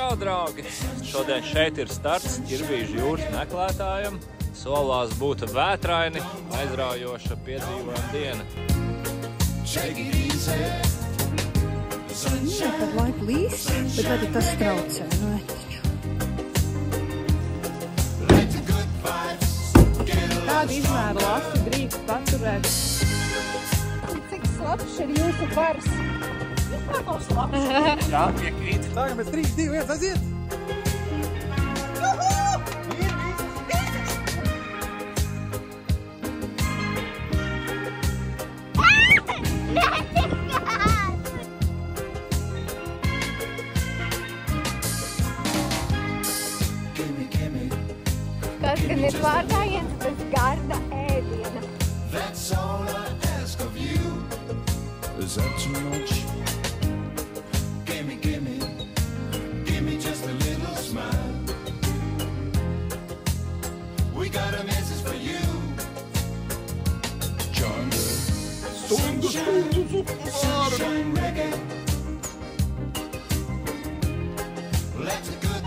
Čau, draugi! Šodien šeit ir starts Ķirbīžu jūras meklētājam. Solās būt vētraini, aizraujoša piedzīvojuma diena. Par laiku līs, bet arī tas traucē. Kādu izmēru lasi drīkst paturēt? Cik slapš ir jūsu bars? Vispār nav slapš. Jā, piekrīt. Tagad mēs 3, 2, 1, aiziet! Tas gan ir vārtājiens bez garda ēdiena. That's all I ask of you. Is that too much? Give me just a little smile. We got a message for you. John, sunshine reggae. Let the good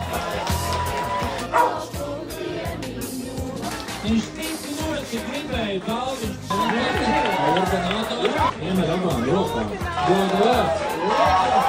Viņš tik ļoti gribēja daudzus organizatorus, vienmēr abām rokām. Dod vārds!